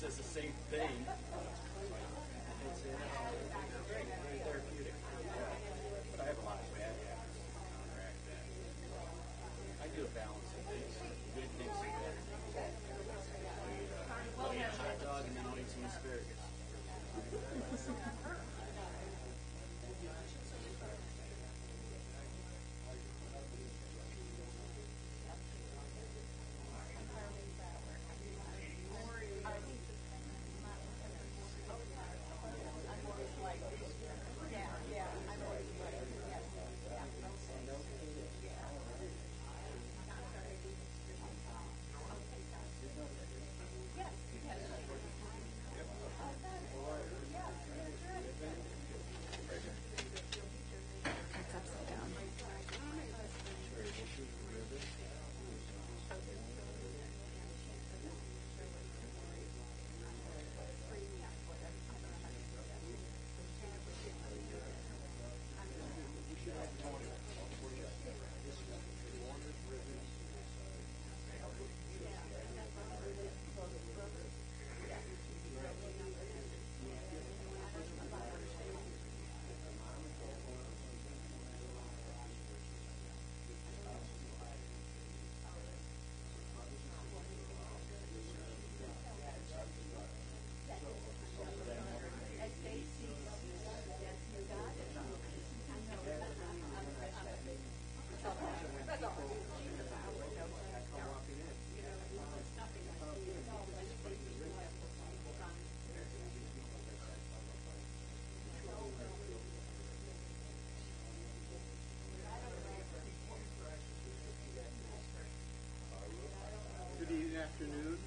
says the same thing. It's very therapeutic. But I have a lot of bad habits to counteract that. I do a balance of things, good things and bad things. I'll eat a hot dog and then I'll eat some asparagus. Good afternoon.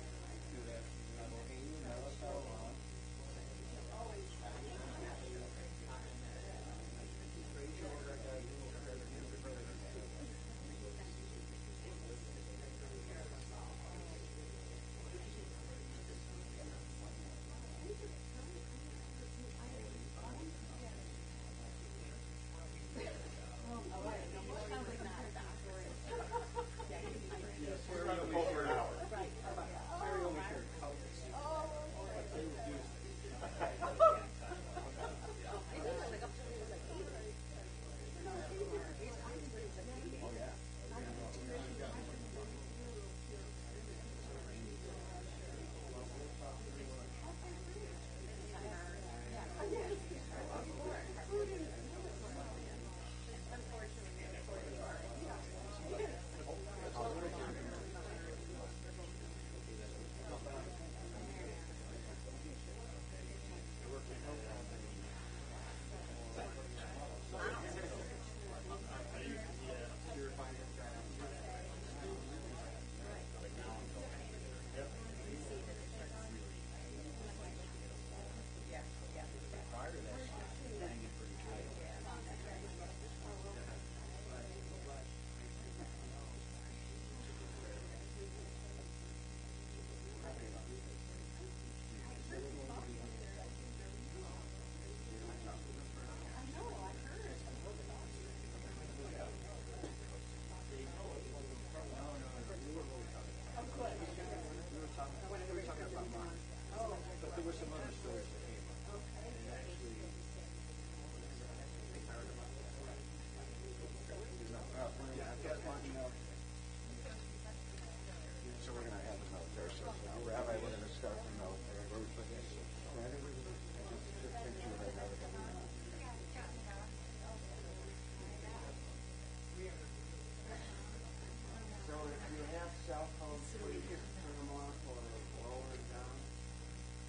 cell phones, please turn them off or lower it down.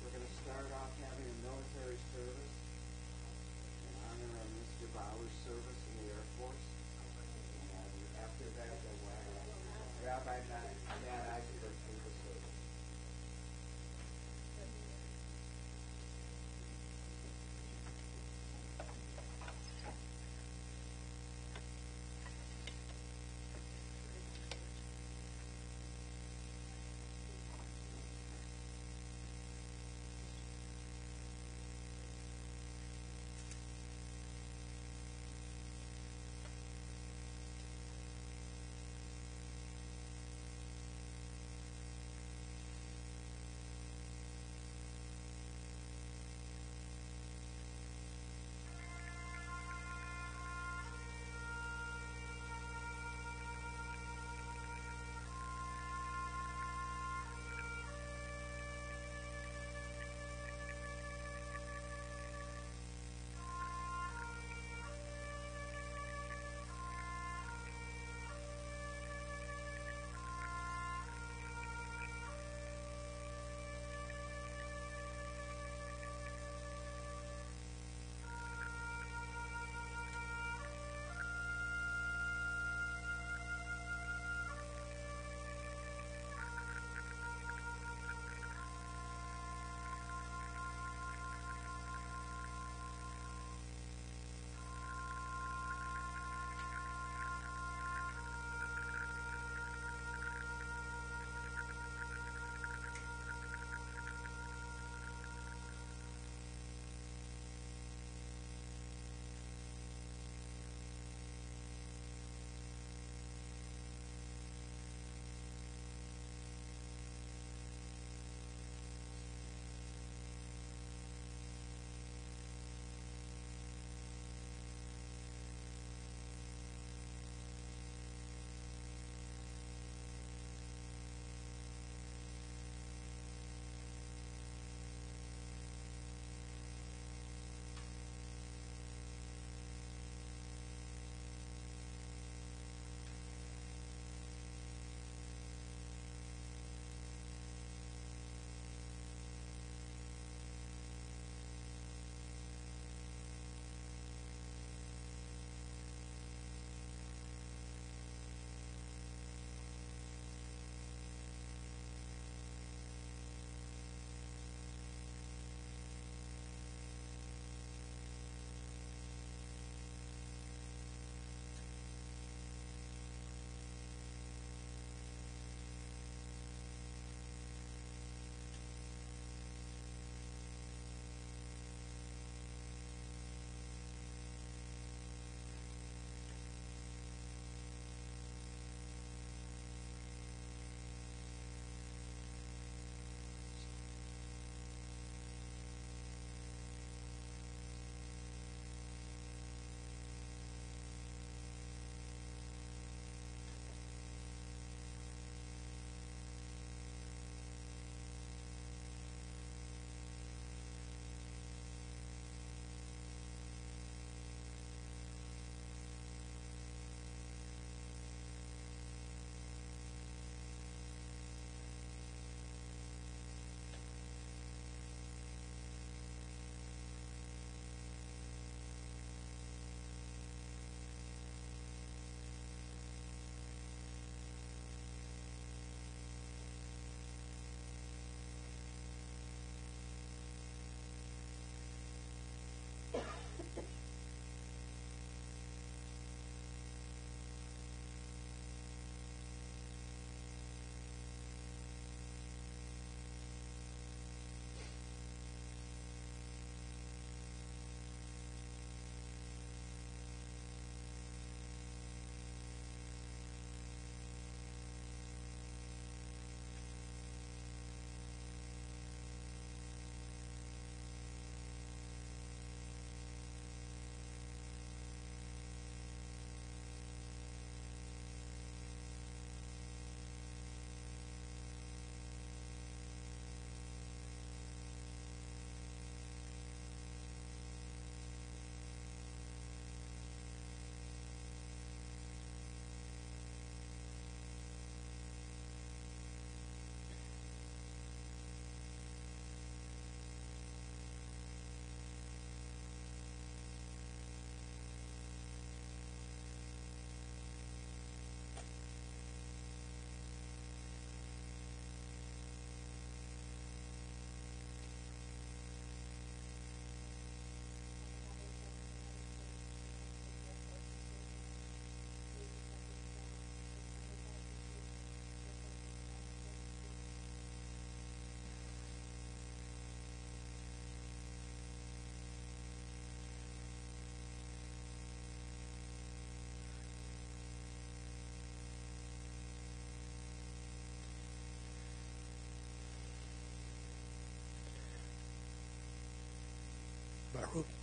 We're going to start off having a military service in honor of Mr. Bauer's service in the Air Force. And after that, we'll have Rabbi Matt Eisenberg do the service.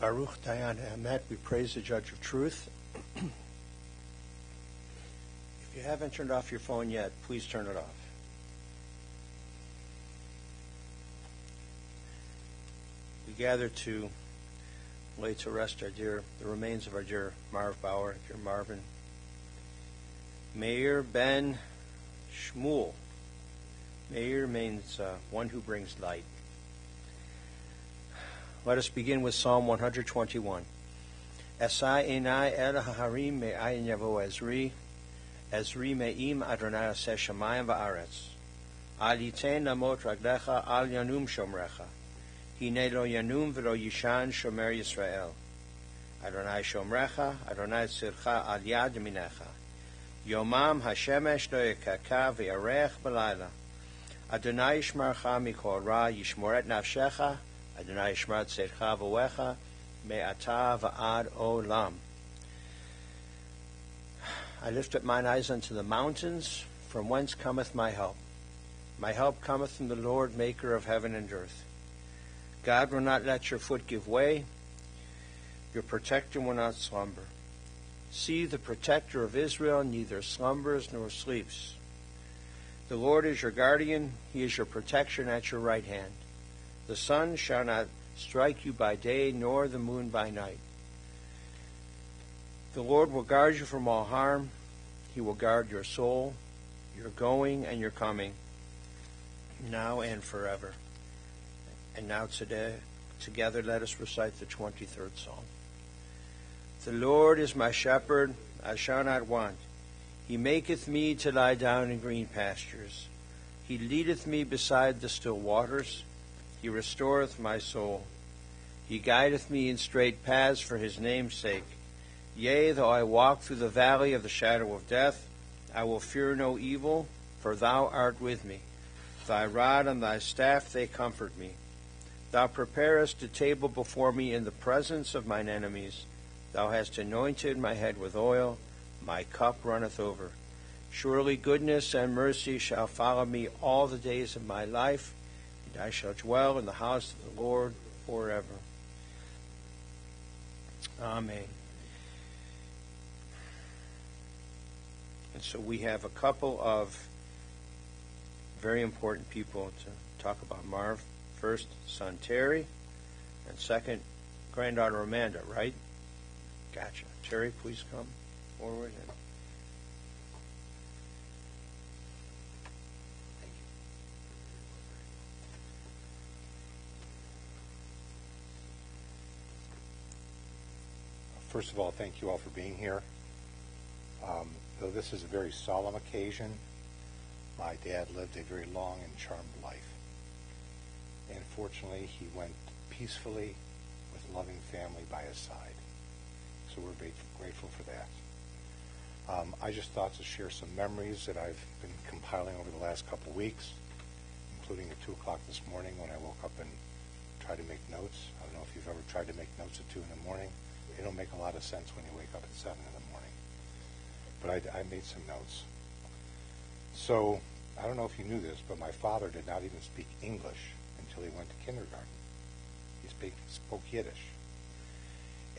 Baruch Dayan Emet, we praise the Judge of Truth. If you haven't turned off your phone yet, please turn it off. We gather to lay to rest the remains of our dear Marv Bauer, dear Marvin. Meir ben Shmuel. Meir means one who brings light. Let us begin with Psalm 121. Esai enai el harim me'ayin yavo Ezri. Ezri me'im Adonai aseh shamayim va'aretz. Al yitain lamot raglecha al yanum shomrecha. Hine lo yanum v'lo yishan shomer Yisrael. Adonai shomrecha, Adonai tzircha al yad yaminecha. Yomam hashemesh lo yekaka v'yarech b'layla. Adonai yishmarcha mikol ra yishmoret nafshecha. Adonai yishmar tzircha v'wecha me'ata v'ad olam. I lift up mine eyes unto the mountains, from whence cometh my help. My help cometh from the Lord, maker of heaven and earth. God will not let your foot give way. Your protector will not slumber. See, the protector of Israel neither slumbers nor sleeps. The Lord is your guardian. He is your protection at your right hand. The sun shall not strike you by day, nor the moon by night. The Lord will guard you from all harm. He will guard your soul, your going and your coming, now and forever. And now today, together let us recite the 23rd Psalm. The Lord is my shepherd, I shall not want. He maketh me to lie down in green pastures. He leadeth me beside the still waters. He restoreth my soul. He guideth me in straight paths for his name's sake. Yea, though I walk through the valley of the shadow of death, I will fear no evil, for thou art with me. Thy rod and thy staff, they comfort me. Thou preparest a table before me in the presence of mine enemies. Thou hast anointed my head with oil. My cup runneth over. Surely goodness and mercy shall follow me all the days of my life, and I shall dwell in the house of the Lord forever. Amen. And so we have a couple of very important people to talk about. Marv, first, son Terry, and second, granddaughter Amanda, right? Gotcha. Terry, please come forward. First of all, thank you all for being here. Though this is a very solemn occasion, my dad lived a very long and charmed life. And fortunately, he went peacefully with a loving family by his side. So we're grateful for that. I just thought to share some memories that I've been compiling over the last couple weeks, including at 2 o'clock this morning when I woke up and tried to make notes. I don't know if you've ever tried to make notes at 2 in the morning. They don't make a lot of sense when you wake up at 7 in the morning. But I made some notes. So, I don't know if you knew this, but my father did not even speak English until he went to kindergarten. He spoke Yiddish.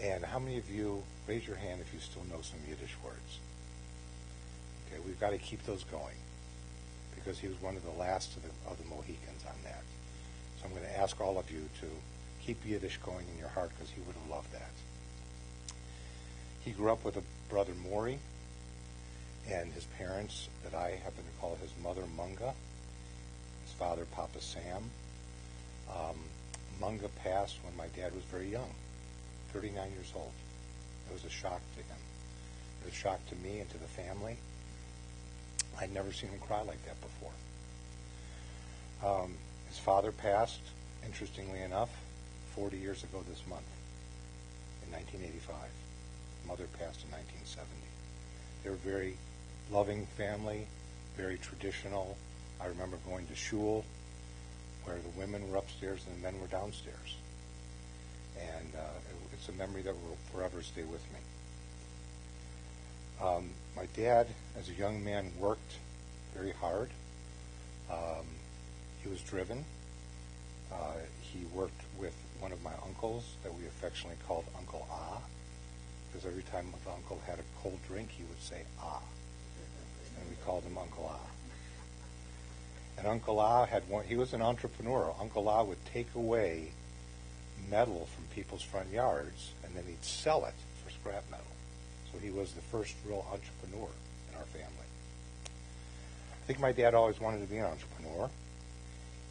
And how many of you, raise your hand if you still know some Yiddish words? Okay, we've got to keep those going, because he was one of the last of the Mohicans on that. So I'm going to ask all of you to keep Yiddish going in your heart, because he would have loved that. He grew up with a brother Maury, and his parents, that I happen to call his mother Munga, his father Papa Sam. Munga passed when my dad was very young, 39 years old. It was a shock to him. It was a shock to me and to the family. I'd never seen him cry like that before. His father passed, interestingly enough, 40 years ago this month, in 1985. Mother passed in 1970. They were very loving family, very traditional. I remember going to shul where the women were upstairs and the men were downstairs. And it's a memory that will forever stay with me. My dad, as a young man, worked very hard. He was driven. He worked with one of my uncles that we affectionately called Uncle Ah, because every time the uncle had a cold drink, he would say ah, and we called him Uncle Ah. And Uncle Ah he was an entrepreneur. Uncle Ah would take away metal from people's front yards, and then he'd sell it for scrap metal. So he was the first real entrepreneur in our family. I think my dad always wanted to be an entrepreneur,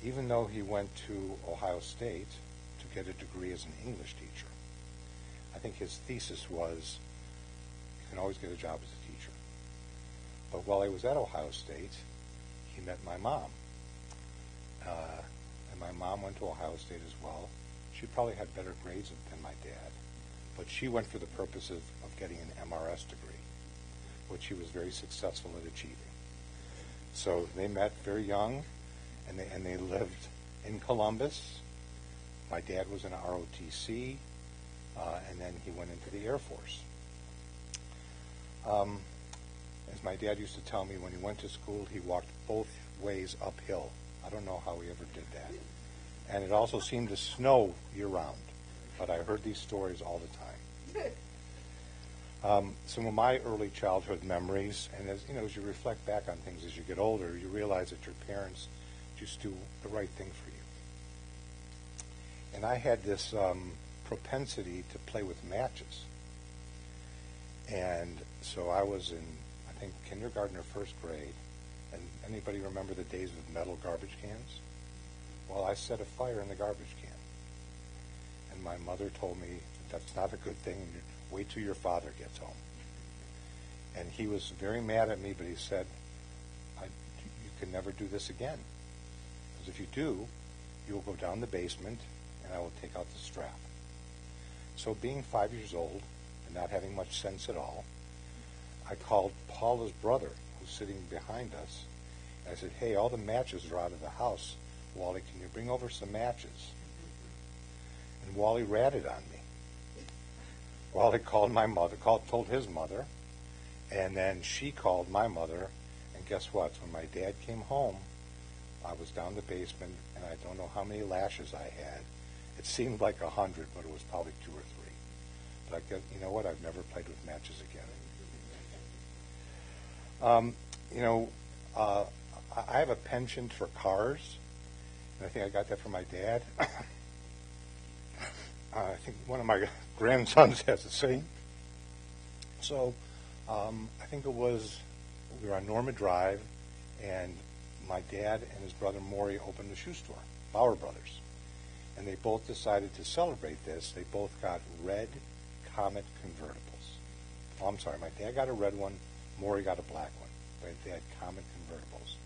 even though he went to Ohio State to get a degree as an English teacher. I think his thesis was, you can always get a job as a teacher. But while he was at Ohio State, he met my mom. And my mom went to Ohio State as well. She probably had better grades than my dad, but she went for the purpose of getting an MRS degree, which she was very successful at achieving. So they met very young, and they lived in Columbus. My dad was in ROTC, and then he went into the Air Force. As my dad used to tell me, when he went to school, he walked both ways uphill. I don't know how he ever did that. And it also seemed to snow year-round, but I heard these stories all the time. Some of my early childhood memories, and as you reflect back on things as you get older, you realize that your parents just do the right thing for you. And I had this propensity to play with matches. And so I was in, I think, kindergarten or first grade. And anybody remember the days of metal garbage cans? Well, I set a fire in the garbage can. And my mother told me that's not a good thing. Wait till your father gets home. And he was very mad at me, but he said, you can never do this again. Because if you do, you will go down the basement and I will take out the strap. So being 5 years old and not having much sense at all, I called Paula's brother, who's sitting behind us, and I said, hey, all the matches are out of the house. Wally, can you bring over some matches? And Wally ratted on me. Wally called my mother, told his mother, and then she called my mother, and guess what? When my dad came home, I was down the basement, and I don't know how many lashes I had. It seemed like 100, but it was probably 2 or 3. But you know what? I've never played with matches again. I have a penchant for cars, and I think I got that from my dad. I think one of my grandsons has the same. So I think we were on Norma Drive, and my dad and his brother Maury opened a shoe store, Bauer Brothers. And they both decided to celebrate this. They both got red Comet convertibles. Oh, I'm sorry, my dad got a red one, Maury got a black one. They had Comet convertibles.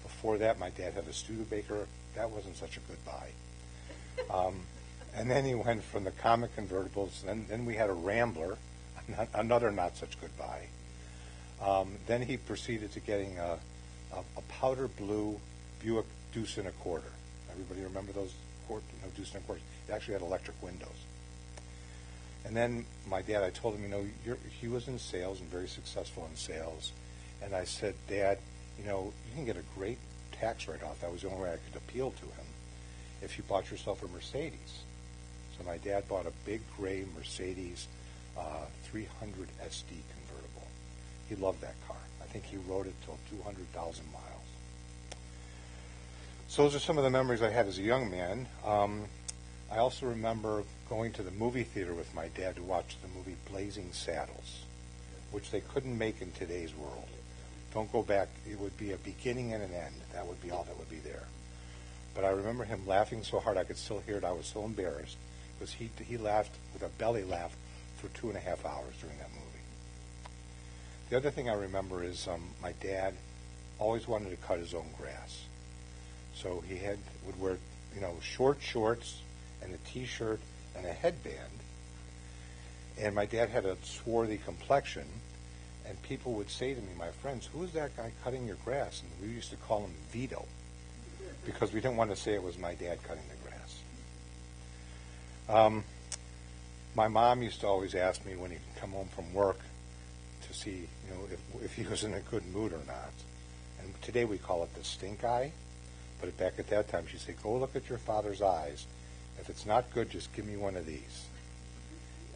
Before that, my dad had a Studebaker. That wasn't such a good buy. And then he went from the Comet convertibles, then we had a Rambler, another not such good buy. Then he proceeded to getting a powder blue Buick Deuce and a Quarter. Everybody remember those Deuce and a Quarter? It actually had electric windows. And then my dad, I told him, he was in sales and very successful in sales. And I said, Dad, you can get a great tax write-off. That was the only way I could appeal to him, if you bought yourself a Mercedes. So my dad bought a big gray Mercedes 300 SD convertible. He loved that car. I think he rode it till 200,000 miles. So those are some of the memories I had as a young man. I also remember going to the movie theater with my dad to watch the movie Blazing Saddles, which they couldn't make in today's world. Don't go back. It would be a beginning and an end. That would be all that would be there. But I remember him laughing so hard I could still hear it. I was so embarrassed because he laughed with a belly laugh for 2.5 hours during that movie. The other thing I remember is my dad always wanted to cut his own grass. So he would wear short shorts and a T-shirt and a headband. And my dad had a swarthy complexion. And people would say to me, my friends, who is that guy cutting your grass? And we used to call him Vito, because we didn't want to say it was my dad cutting the grass. My mom used to always ask me when he'd come home from work to see, if he was in a good mood or not. And today we call it the stink eye. But back at that time, she'd say, go look at your father's eyes. If it's not good, just give me one of these.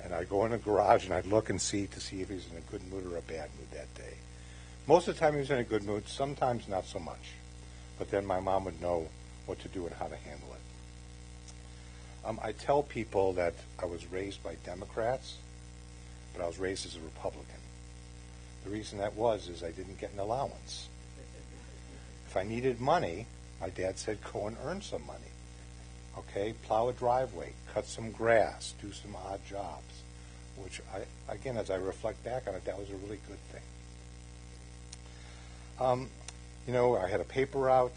And I'd go in the garage and I'd look and see to see if he's in a good mood or a bad mood that day. Most of the time he was in a good mood, sometimes not so much. But then my mom would know what to do and how to handle it. I tell people that I was raised by Democrats, but I was raised as a Republican. The reason that is I didn't get an allowance. If I needed money, my dad said, go and earn some money. Okay, plow a driveway, cut some grass, do some odd jobs, which again, as I reflect back on it, that was a really good thing. I had a paper route,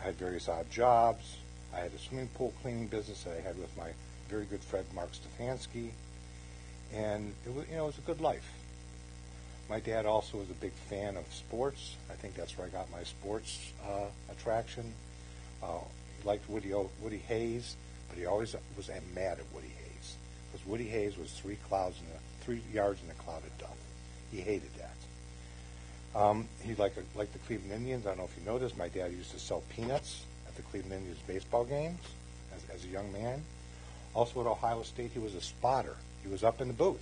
I had various odd jobs, I had a swimming pool cleaning business that I had with my very good friend Mark Stefanski, and it was a good life. My dad also was a big fan of sports. I think that's where I got my sports attraction. He liked Woody Hayes, but he always was mad at Woody Hayes because Woody Hayes was 3 yards in a cloud of dust. He hated that. He liked the Cleveland Indians. I don't know if you know this. My dad used to sell peanuts at the Cleveland Indians baseball games as a young man. Also at Ohio State, he was a spotter. He was up in the booth,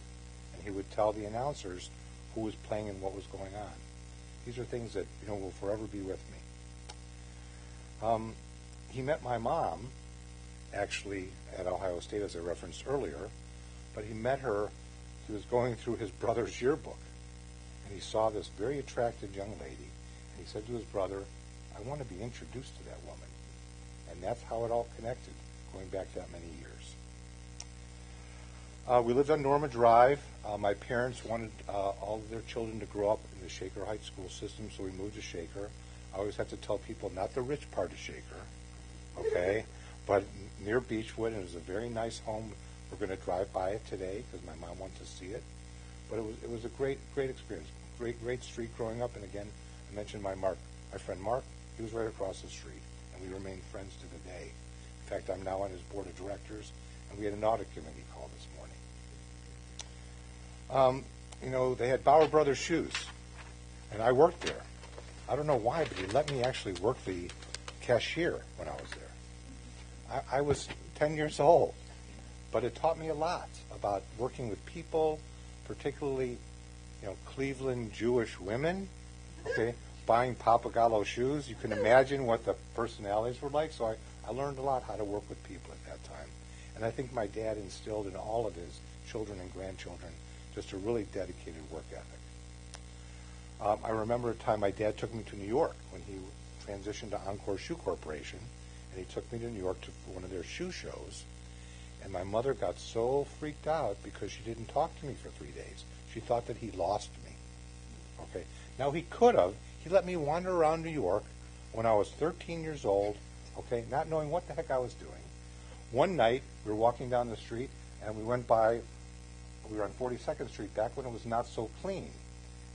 and he would tell the announcers who was playing and what was going on. These are things that will forever be with me. He met my mom, actually, at Ohio State, as I referenced earlier, but he met her, he was going through his brother's yearbook, and he saw this very attractive young lady, and he said to his brother, I want to be introduced to that woman. And that's how it all connected, going back that many years. We lived on Norma Drive. My parents wanted all of their children to grow up in the Shaker Heights school system, so we moved to Shaker. I always have to tell people, not the rich part of Shaker, okay, but near Beechwood, and it was a very nice home. We're going to drive by it today because my mom wanted to see it. But it was a great experience, great street growing up. And again, I mentioned my friend Mark. He was right across the street, and we remain friends to the day. In fact, I'm now on his board of directors, and we had an audit committee call this morning. They had Bauer Brothers shoes, and I worked there. I don't know why, but he let me actually work the cashier when I was there. I was 10 years old, but it taught me a lot about working with people, particularly, Cleveland Jewish women, okay, buying Papagallo shoes. You can imagine what the personalities were like, so I learned a lot how to work with people at that time. And I think my dad instilled in all of his children and grandchildren just a really dedicated work ethic. I remember a time my dad took me to New York when he transitioned to Encore Shoe Corporation, and he took me to New York to one of their shoe shows, and my mother got so freaked out because she didn't talk to me for 3 days. She thought that he lost me. Okay. Now he could have. He let me wander around New York when I was 13 years old, okay, not knowing what the heck I was doing. One night, we were walking down the street, and we were on 42nd Street back when it was not so clean.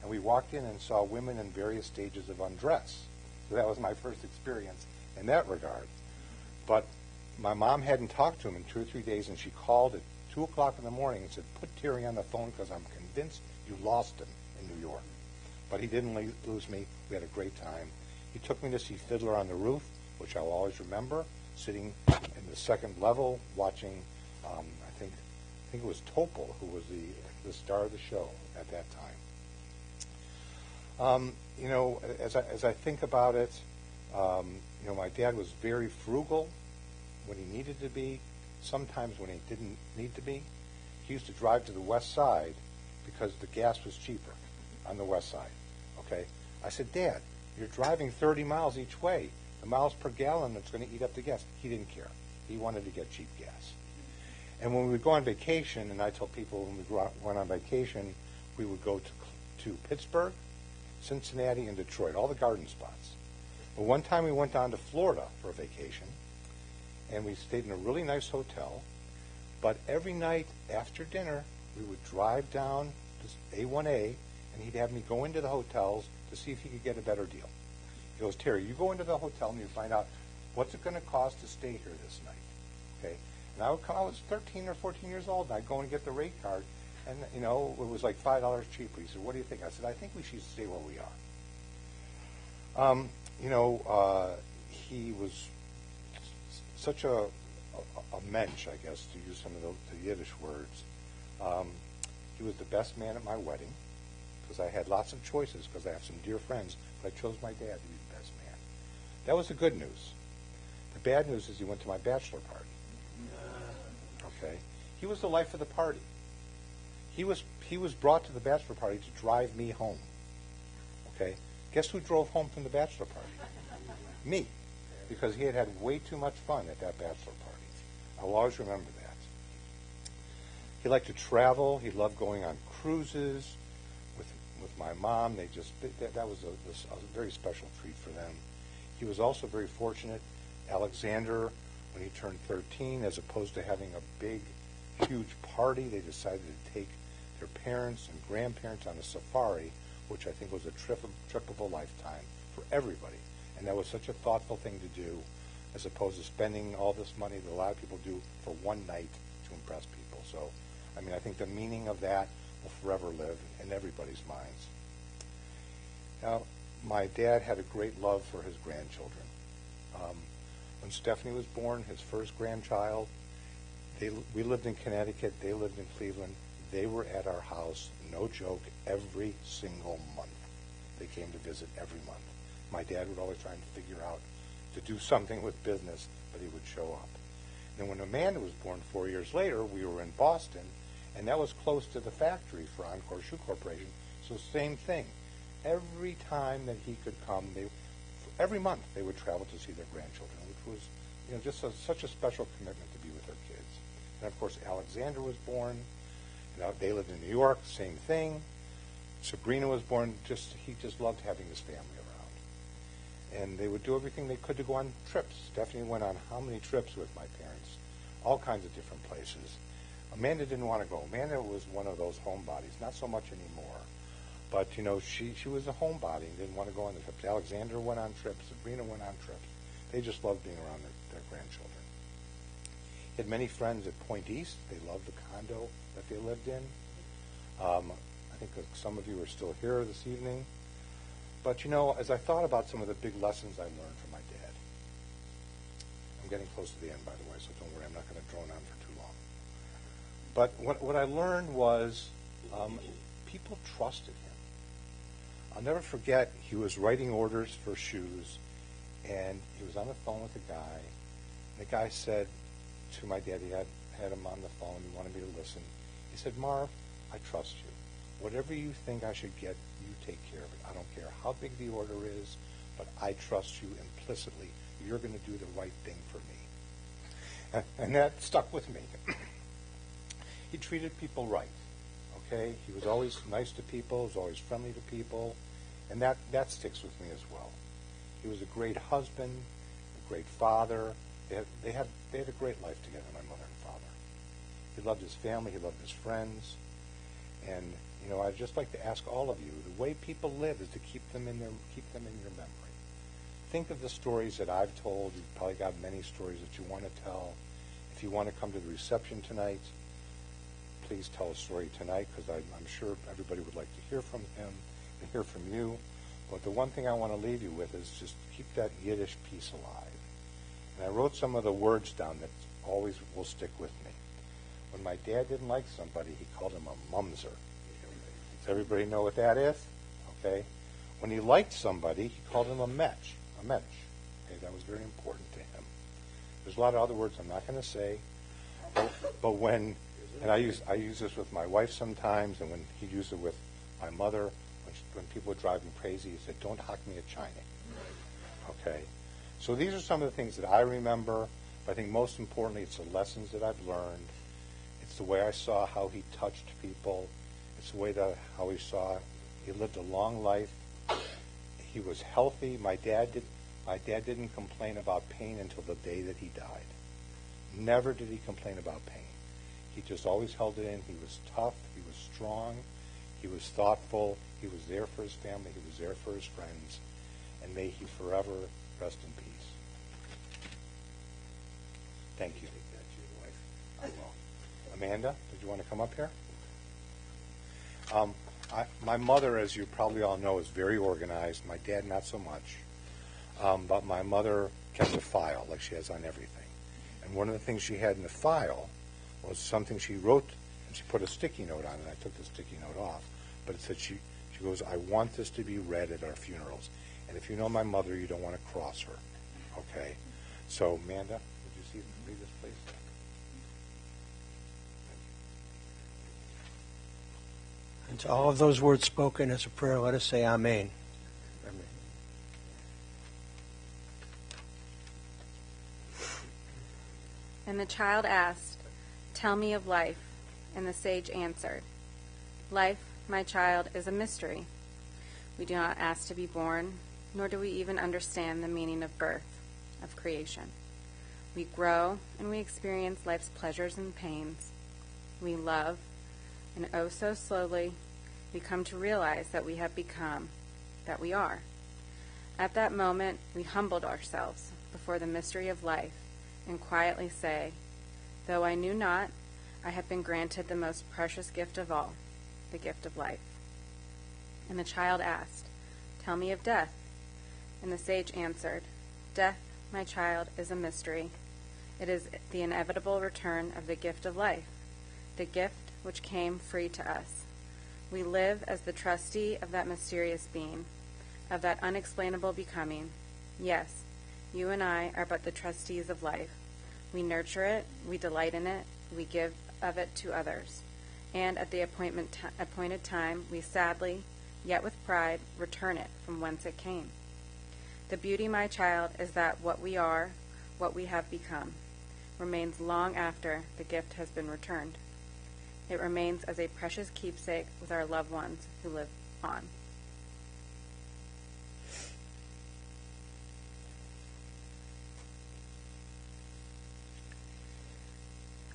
And we walked in and saw women in various stages of undress. So that was my first experience in that regard. But my mom hadn't talked to him in 2 or 3 days, and she called at 2 o'clock in the morning and said, put Terry on the phone because I'm convinced you lost him in New York. But he didn't lose me. We had a great time. He took me to see Fiddler on the Roof, which I'll always remember, sitting in the second level watching, I think it was Topol, who was the star of the show at that time. As I think about it, my dad was very frugal when he needed to be, sometimes when he didn't need to be. He used to drive to the west side because the gas was cheaper on the west side, okay? I said, Dad, you're driving 30 miles each way. The miles per gallon, it's going to eat up the gas. He didn't care. He wanted to get cheap gas. And when we would go on vacation, and I tell people when we went on vacation, we would go to Pittsburgh, Cincinnati, and Detroit, all the garden spots. But one time we went down to Florida for a vacation, and we stayed in a really nice hotel. But every night after dinner, we would drive down to A1A, and he'd have me go into the hotels to see if he could get a better deal. He goes, Terry, you go into the hotel and you find out what's it going to cost to stay here this night, okay? And I was 13 or 14 years old, and I'd go and get the rate card, and, it was like $5 cheaper. He said, what do you think? I said, I think we should stay where we are. he was such a mensch, I guess, to use some of the Yiddish words. He was the best man at my wedding because I had lots of choices because I have some dear friends, but I chose my dad to be the best man. That was the good news. The bad news is he went to my bachelor party. Okay? He was the life of the party. He was brought to the bachelor party to drive me home. Okay? Guess who drove home from the bachelor party? Me. Because he had had way too much fun at that bachelor party. I'll always remember that. He liked to travel. He loved going on cruises with my mom. That was a very special treat for them. He was also very fortunate. Alexander, when he turned 13, as opposed to having a big, huge party, they decided to take their parents and grandparents on a safari, which I think was a trip of a lifetime for everybody. And that was such a thoughtful thing to do, as opposed to spending all this money that a lot of people do for one night to impress people. So, I mean, I think the meaning of that will forever live in everybody's minds. Now, my dad had a great love for his grandchildren. When Stephanie was born, his first grandchild, we lived in Connecticut, they lived in Cleveland. They were at our house, no joke, every single month. They came to visit every month. My dad would always try and figure out to do something with business, but he would show up. Then when Amanda was born 4 years later, we were in Boston, and that was close to the factory for Encore Shoe Corporation, so same thing. Every time that he could come, every month they would travel to see their grandchildren, which was just such a special commitment to be with their kids. And of course, Alexander was born. They lived in New York, same thing. Sabrina was born. He just loved having his family around. And they would do everything they could to go on trips. Stephanie went on how many trips with my parents? All kinds of different places. Amanda didn't want to go. Amanda was one of those homebodies, not so much anymore. But, she was a homebody and didn't want to go on the trips. Alexander went on trips. Sabrina went on trips. They just loved being around their grandchildren. He had many friends at Point East. They loved the condo that they lived in. I think that some of you are still here this evening. But, as I thought about some of the big lessons I learned from my dad, I'm getting close to the end, by the way, so don't worry, I'm not going to drone on for too long. But what I learned was people trusted him. I'll never forget, he was writing orders for shoes, and he was on the phone with a guy. And the guy said to my dad, he had him on the phone, he wanted me to listen. He said, "Marv, I trust you. Whatever you think I should get, you take care of it. I don't care how big the order is, but I trust you implicitly. You're going to do the right thing for me." And that stuck with me. He treated people right, okay? He was always nice to people, he was always friendly to people, and that sticks with me as well. He was a great husband, a great father. They had a great life together, my mother and father. He loved his family, he loved his friends, and I'd just like to ask all of you, the way people live is to keep them in your memory. Think of the stories that I've told. You've probably got many stories that you want to tell. If you want to come to the reception tonight, please tell a story tonight, because I'm sure everybody would like to hear from him and hear from you. But the one thing I want to leave you with is just keep that Yiddish piece alive. And I wrote some of the words down that always will stick with me. When my dad didn't like somebody, he called him a mumser. Does everybody know what that is? Okay. When he liked somebody, he called him a mensch. A mensch. Okay, that was very important to him. There's a lot of other words I'm not going to say, but when, and I use this with my wife sometimes, and when he used it with my mother, when people would drive me crazy, he said, "Don't hock me a China." Okay. So these are some of the things that I remember, but I think most importantly, it's the lessons that I've learned. It's the way I saw how he touched people. It's the way how he lived a long life. He was healthy. My dad didn't complain about pain until the day that he died. Never did he complain about pain. He just always held it in. He was tough. He was strong. He was thoughtful. He was there for his family. He was there for his friends. And may he forever rest in peace. Thank you. I will. Amanda, did you want to come up here? My mother, as you probably all know, is very organized. My dad, not so much. But my mother kept a file like she has on everything. And one of the things she had in the file was something she wrote, and she put a sticky note on it. I took the sticky note off, but it said she goes, "I want this to be read at our funerals. And if you know my mother, you don't want to cross her." Okay? So, Amanda, would you read this, please? And to all of those words spoken as a prayer, let us say Amen. Amen. And the child asked, "Tell me of life." And the sage answered, "Life, my child, is a mystery. We do not ask to be born, nor do we even understand the meaning of birth, of creation. We grow and we experience life's pleasures and pains. We love, and oh so slowly, we come to realize that we have become, that we are. At that moment, we humbled ourselves before the mystery of life and quietly say, 'Though I knew not, I have been granted the most precious gift of all, the gift of life.' And the child asked, 'Tell me of death.' And the sage answered, 'Death, my child, is a mystery. It is the inevitable return of the gift of life, the gift which came free to us. We live as the trustee of that mysterious being, of that unexplainable becoming. Yes, you and I are but the trustees of life. We nurture it, we delight in it, we give of it to others. And at the appointed time, we sadly, yet with pride, return it from whence it came. The beauty, my child, is that what we are, what we have become, remains long after the gift has been returned. It remains as a precious keepsake with our loved ones who live on."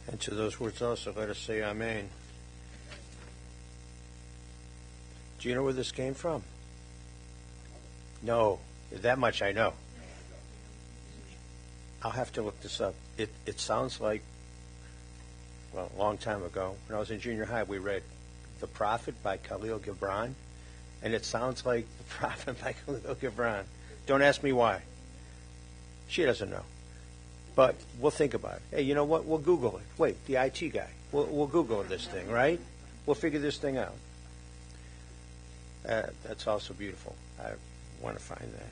And to those words also, let us say Amen. Do you know where this came from? No, that much I know. I'll have to look this up. It sounds like, well, a long time ago, when I was in junior high, we read The Prophet by Khalil Gibran, and it sounds like The Prophet by Khalil Gibran. Don't ask me why. She doesn't know. But we'll think about it. Hey, you know what? We'll Google it. Wait, the IT guy. We'll Google this thing, right? We'll figure this thing out. That's also beautiful. I want to find that.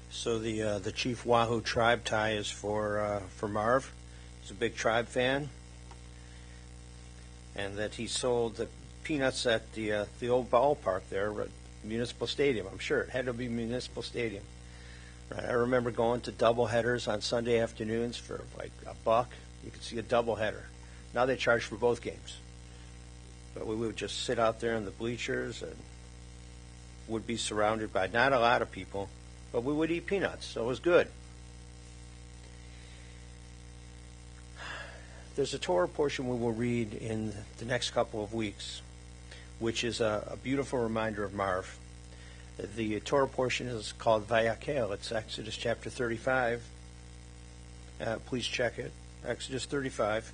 So the Chief Wahoo tribe tie is for Marv. He's a big tribe fan, and that he sold the peanuts at the old ballpark there, Municipal Stadium. I'm sure it had to be Municipal Stadium. Right. I remember going to doubleheaders on Sunday afternoons for like $1. You could see a doubleheader. Now they charge for both games, but we would just sit out there in the bleachers and would be surrounded by not a lot of people. But we would eat peanuts, so it was good. There's a Torah portion we will read in the next couple of weeks, which is a beautiful reminder of Marv. The Torah portion is called Vayakel. It's Exodus chapter 35. Please check it. Exodus 35.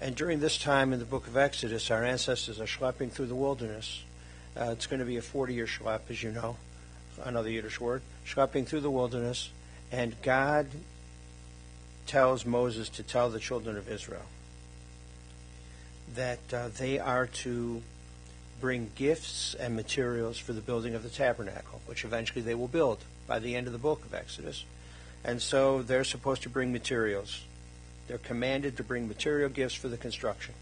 And during this time in the book of Exodus, our ancestors are schlepping through the wilderness. It's going to be a 40-year schlep, as you know. Another Yiddish word, schlepping through the wilderness, and God tells Moses to tell the children of Israel that they are to bring gifts and materials for the building of the tabernacle, which eventually they will build by the end of the book of Exodus. And so they're supposed to bring materials. They're commanded to bring material gifts for the construction.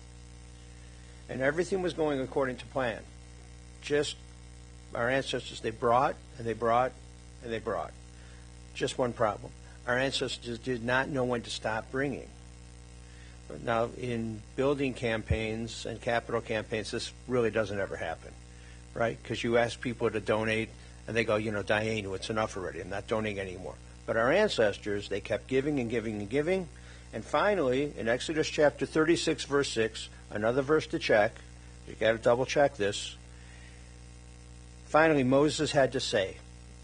And everything was going according to plan. Just our ancestors, they brought, and they brought, and they brought. Just one problem. Our ancestors did not know when to stop bringing. But now, in building campaigns and capital campaigns, this really doesn't ever happen, right? Because you ask people to donate, and they go, Diane, it's enough already. I'm not donating anymore. But our ancestors, they kept giving and giving and giving. And finally, in Exodus chapter 36, verse 6, another verse to check. You got to double check this. Finally, Moses had to say,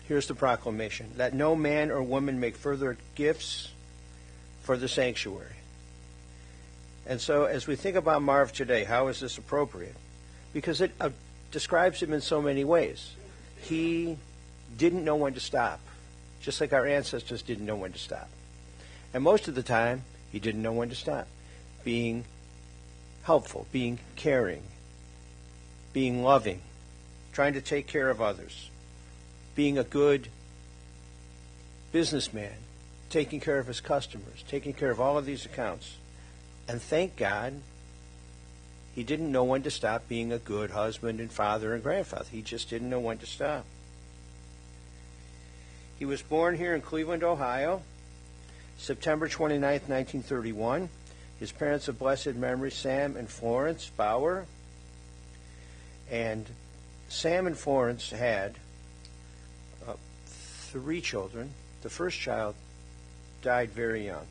here's the proclamation, let no man or woman make further gifts for the sanctuary. And so as we think about Marv today, how is this appropriate? Because it describes him in so many ways. He didn't know when to stop, just like our ancestors didn't know when to stop. And most of the time, he didn't know when to stop. Being helpful, being caring, being loving, trying to take care of others, being a good businessman, taking care of his customers, taking care of all of these accounts. And thank God, he didn't know when to stop being a good husband and father and grandfather. He just didn't know when to stop. He was born here in Cleveland, Ohio, September 29th, 1931. His parents of blessed memory, Sam and Florence Bauer. And Sam and Florence had 3 children. The first child died very young.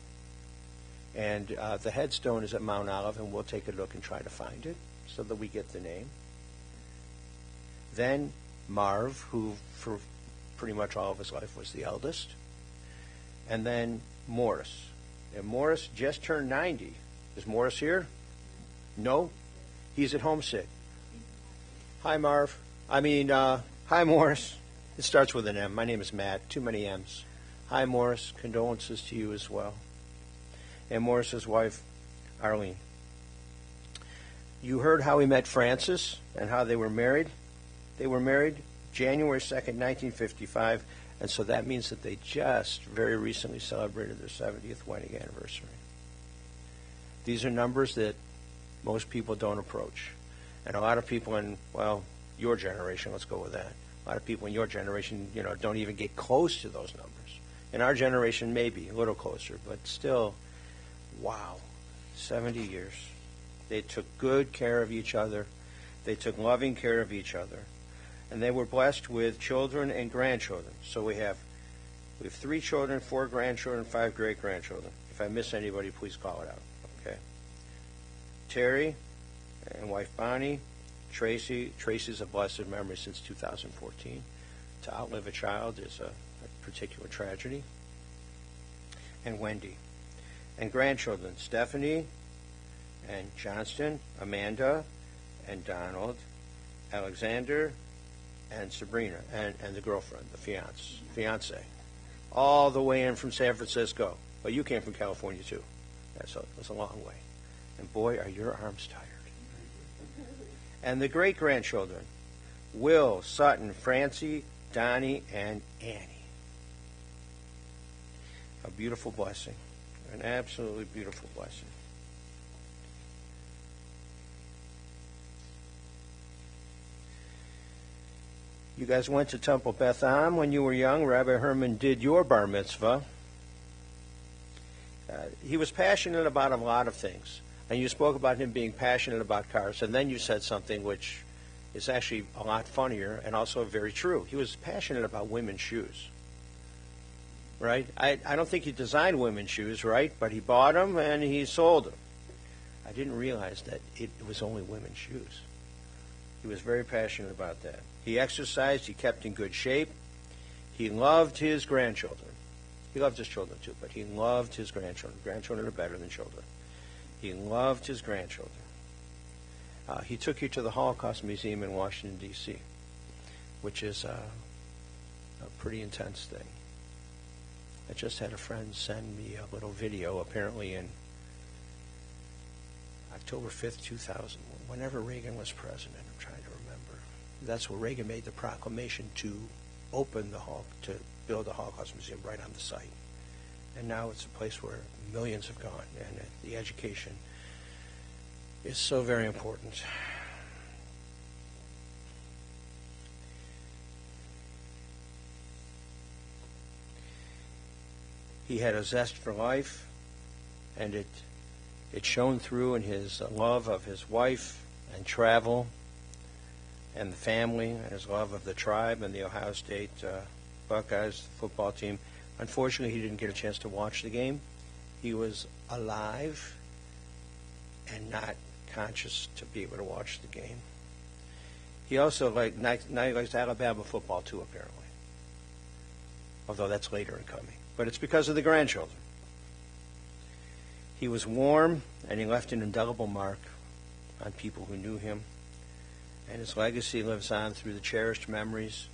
And the headstone is at Mount Olive, and we'll take a look and try to find it so that we get the name. Then Marv, who for pretty much all of his life was the eldest. And then Morris. And Morris just turned 90. Is Morris here? No? He's at home sick. Hi, Marv. Hi, Morris. It starts with an M. My name is Matt. Too many M's. Hi, Morris. Condolences to you as well. And Morris's wife, Arlene. You heard how he met Frances and how they were married. They were married January 2nd, 1955, and so that means that they just very recently celebrated their 70th wedding anniversary. These are numbers that most people don't approach. And a lot of people in, well, your generation, let's go with that. A lot of people in your generation, don't even get close to those numbers. In our generation, maybe a little closer, but still, wow, 70 years. They took good care of each other. They took loving care of each other. And they were blessed with children and grandchildren. So we have 3 children, 4 grandchildren, 5 great-grandchildren. If I miss anybody, please call it out. Okay. Terry and wife Bonnie. Tracy. Tracy's a blessed memory since 2014. To outlive a child is a particular tragedy. And Wendy. And grandchildren, Stephanie and Johnston, Amanda and Donald, Alexander and Sabrina, and the girlfriend, the fiance, all the way in from San Francisco. Well, you came from California too. That's a long way. And boy, are your arms tired. And the great-grandchildren, Will, Sutton, Francie, Donnie, and Annie. A beautiful blessing. An absolutely beautiful blessing. You guys went to Temple Beth Am when you were young. Rabbi Herman did your bar mitzvah. He was passionate about a lot of things. And you spoke about him being passionate about cars. And then you said something which is actually a lot funnier and also very true. He was passionate about women's shoes. Right? I don't think he designed women's shoes, right? But he bought them and he sold them. I didn't realize that it was only women's shoes. He was very passionate about that. He exercised. He kept in good shape. He loved his grandchildren. He loved his children too, but he loved his grandchildren. Grandchildren are better than children. He loved his grandchildren. He took you to the Holocaust Museum in Washington, D.C., which is a pretty intense thing. I just had a friend send me a little video, apparently in October 5th, 2000, whenever Reagan was president. I'm trying to remember. That's where Reagan made the proclamation to open to build the Holocaust Museum right on the site. And now it's a place where millions have gone, and the education is so very important. He had a zest for life, and it shone through in his love of his wife and travel and the family, and his love of the tribe and the Ohio State Buckeyes football team. Unfortunately, he didn't get a chance to watch the game. He was alive and not conscious to be able to watch the game. He also now he likes Alabama football too, apparently. Although that's later in coming. But it's because of the grandchildren. He was warm, and he left an indelible mark on people who knew him. And his legacy lives on through the cherished memories.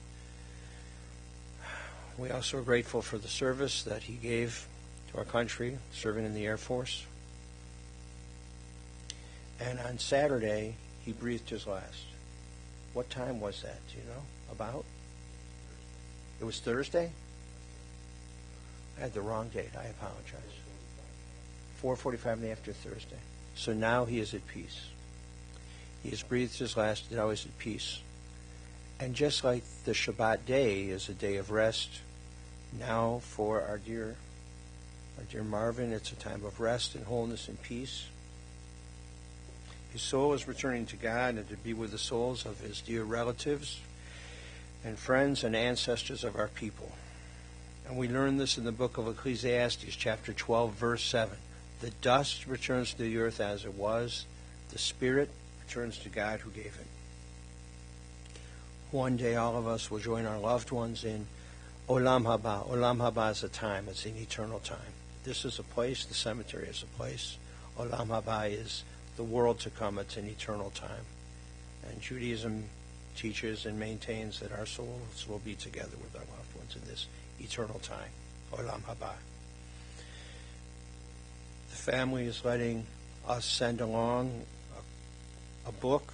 We also are grateful for the service that he gave to our country, serving in the Air Force. And on Saturday, he breathed his last. What time was that? Do you know? About? It was Thursday? I had the wrong date. I apologize. 4:45 in the afternoon Thursday. So now he is at peace. He has breathed his last, and now he's at peace. And just like the Shabbat day is a day of rest, now for our dear Marvin, it's a time of rest and wholeness and peace. His soul is returning to God and to be with the souls of his dear relatives and friends and ancestors of our people. And we learn this in the book of Ecclesiastes, chapter 12, verse 7. The dust returns to the earth as it was. The spirit returns to God who gave it. One day all of us will join our loved ones in Olam Haba. Olam Haba is a time. It's an eternal time. This is a place. The cemetery is a place. Olam Haba is the world to come. It's an eternal time. And Judaism teaches and maintains that our souls will be together with our loved ones in this eternal time. Olam Haba. The family is letting us send along a book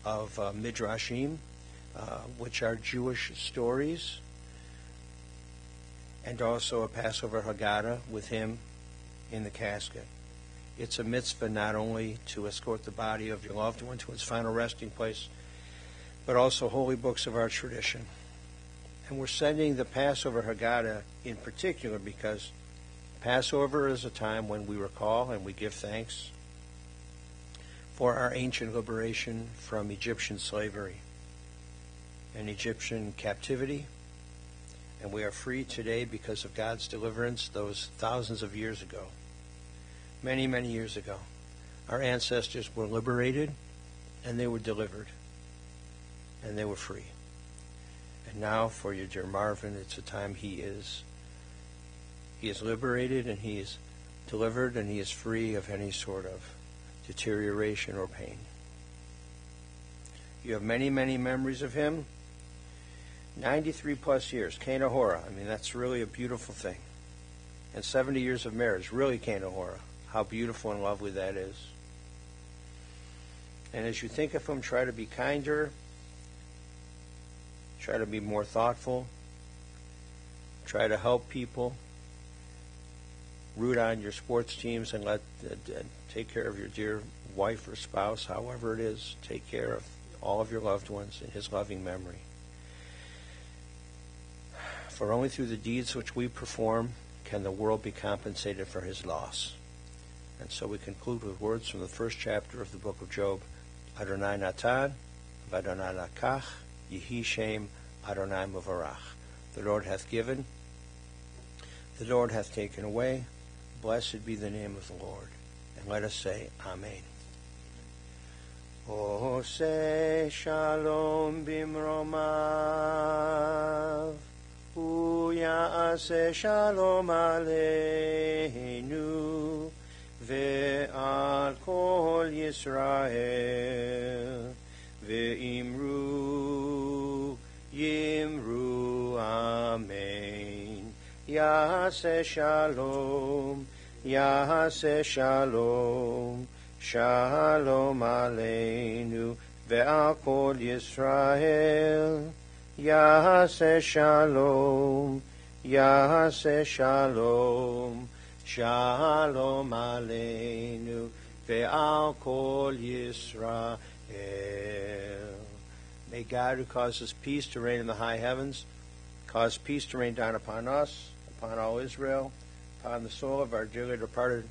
of Midrashim, which are Jewish stories, and also a Passover Haggadah with him in the casket. It's a mitzvah not only to escort the body of your loved one to its final resting place, but also holy books of our tradition. And we're sending the Passover Haggadah in particular because Passover is a time when we recall and we give thanks for our ancient liberation from Egyptian slavery and Egyptian captivity. And we are free today because of God's deliverance those thousands of years ago. Many, many years ago. Our ancestors were liberated and they were delivered and they were free. And now for your dear Marvin, it's a time he is liberated and he is delivered and he is free of any sort of deterioration or pain. You have many, many memories of him. 93 plus years, Kena Hora. I mean, that's really a beautiful thing. And 70 years of marriage, really Kena Hora. How beautiful and lovely that is. And as you think of him, try to be kinder. Try to be more thoughtful. Try to help people. Root on your sports teams and take care of your dear wife or spouse, however it is. Take care of all of your loved ones in his loving memory. For only through the deeds which we perform can the world be compensated for his loss. And so we conclude with words from the first chapter of the book of Job. Adonai Natan, Adonai Lakach, Yehi Shem, Adonai Muvarach. The Lord hath given, the Lord hath taken away. Blessed be the name of the Lord. And let us say, Amen. Oseh shalom bimromav, uya'aseh shalom aleinu, ve'al kol Yisrael, ve'imru, yimru, Amen. Ya'aseh shalom, Ya'aseh shalom, Shalom aleinu ve'al kol Yisrael. Ya'aseh shalom, Ya'aseh shalom, Shalom aleinu ve'al kol Yisrael. May God, who causes peace to reign in the high heavens, cause peace to rain down upon us, upon all Israel, upon the soul of our dearly departed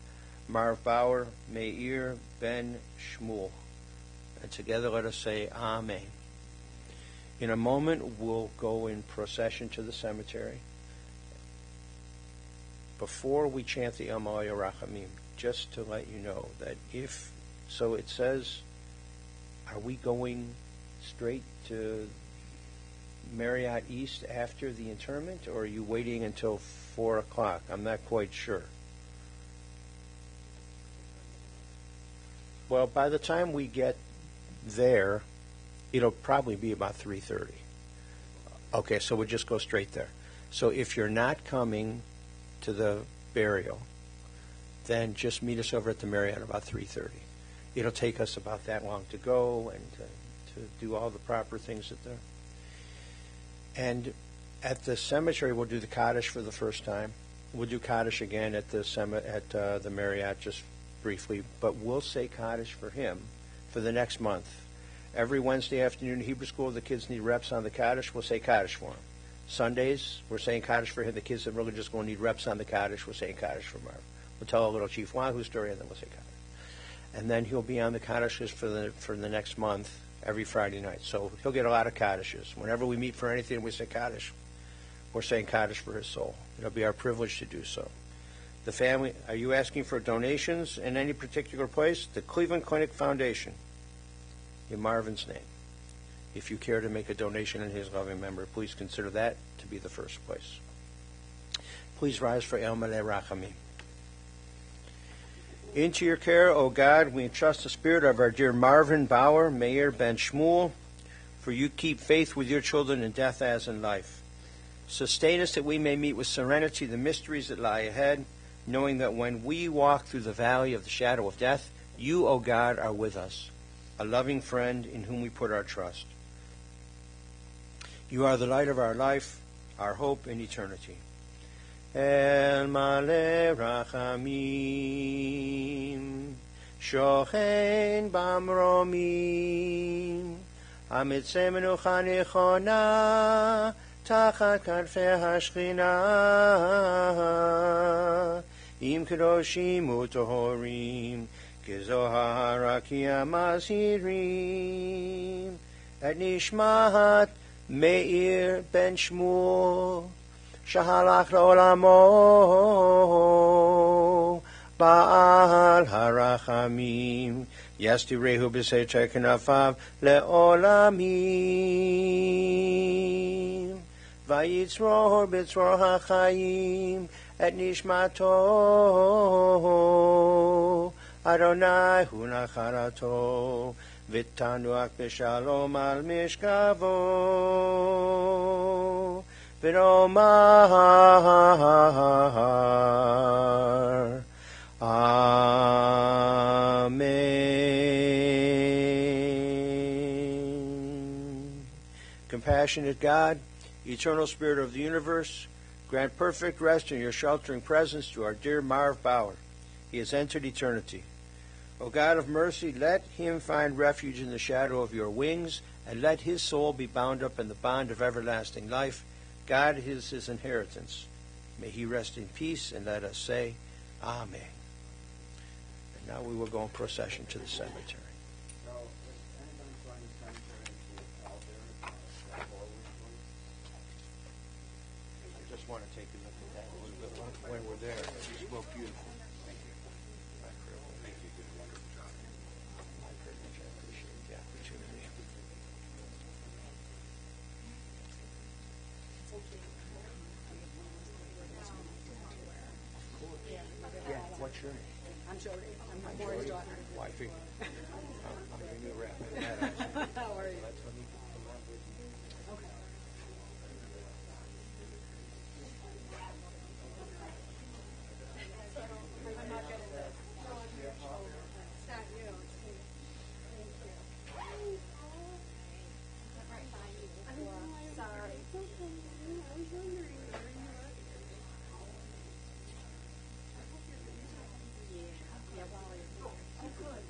Marv Bauer, Meir Ben Shmuel. And together let us say Amen. In a moment we'll go in procession to the cemetery. Before we chant the Amalei Rachamim, just to let you know that so it says, are we going straight to Marriott East after the interment, or are you waiting until 4 o'clock? I'm not quite sure. Well, by the time we get there, it'll probably be about 3:30. Okay, so we'll just go straight there. So if you're not coming to the burial, then just meet us over at the Marriott about 3:30. It'll take us about that long to go and to do all the proper things at the. And at the cemetery, we'll do the Kaddish for the first time. We'll do Kaddish again at the Marriott just briefly, but we'll say Kaddish for him for the next month. Every Wednesday afternoon in Hebrew school, the kids need reps on the Kaddish. We'll say Kaddish for him. Sundays, we're saying Kaddish for him. The kids that really just going to need reps on the Kaddish, we're saying Kaddish for Marv. We'll tell a little Chief Wahoo story, and then we'll say Kaddish. And then he'll be on the Kaddishes for the next month every Friday night. So he'll get a lot of Kaddishes. Whenever we meet for anything, we say Kaddish. We're saying Kaddish for his soul. It'll be our privilege to do so. The family, are you asking for donations in any particular place? The Cleveland Clinic Foundation, in Marvin's name. If you care to make a donation in his loving memory, please consider that to be the first place. Please rise for El Maleh Rachamim. Into your care, O God, we entrust the spirit of our dear Marvin Bauer, Meir Ben Shmuel, for you keep faith with your children in death as in life. Sustain us that we may meet with serenity the mysteries that lie ahead, knowing that when we walk through the valley of the shadow of death, you, O God, are with us, a loving friend in whom we put our trust. You are the light of our life, our hope in eternity. El Maleh Rachamim, Shochen Bamromim, Amitzeh Menucha Nechona, Tachat Kanfei HaShechina, Im Kedoshim Utohorim, Kezohar Rakia Mazirim, Et Nishmat Meir Ben Shmuel, Shahalach La'olamo, Ba'al HaRachamim, Yastirehu B'Seiter Knafav Le'olamim, Vayitzror B'Tzror HaChayim, Et Nishmato, Adonai Hu Nacharato, V'tanuach B'Shalom Al Mishkavo, V'nomar Amen. Compassionate God, eternal Spirit of the universe, grant perfect rest in your sheltering presence to our dear Marv Bauer. He has entered eternity. O God of mercy, let him find refuge in the shadow of your wings, and let his soul be bound up in the bond of everlasting life. God is his inheritance. May he rest in peace, and let us say, Amen. And now we will go in procession to the cemetery. So, if anybody's going to cemetery and out there, step forward, please. I just want to take a look at that a little bit when we're there. You spoke beautiful. Thank you. My privilege. Thank you. Good wonderful job. My privilege. I appreciate the opportunity. Yeah, what's your name? I'm Jody. I'm my boy's daughter. Wifey. I'm your new rep. How are you? Let's let me come up with you. Okay. I'm not getting this. It's not you. It's me. Thank you. I'm sorry. I was wondering. Yeah, while you're here. Oh, good.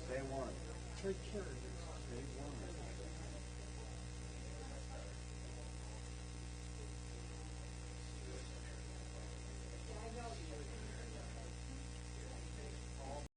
Say one. Take turns.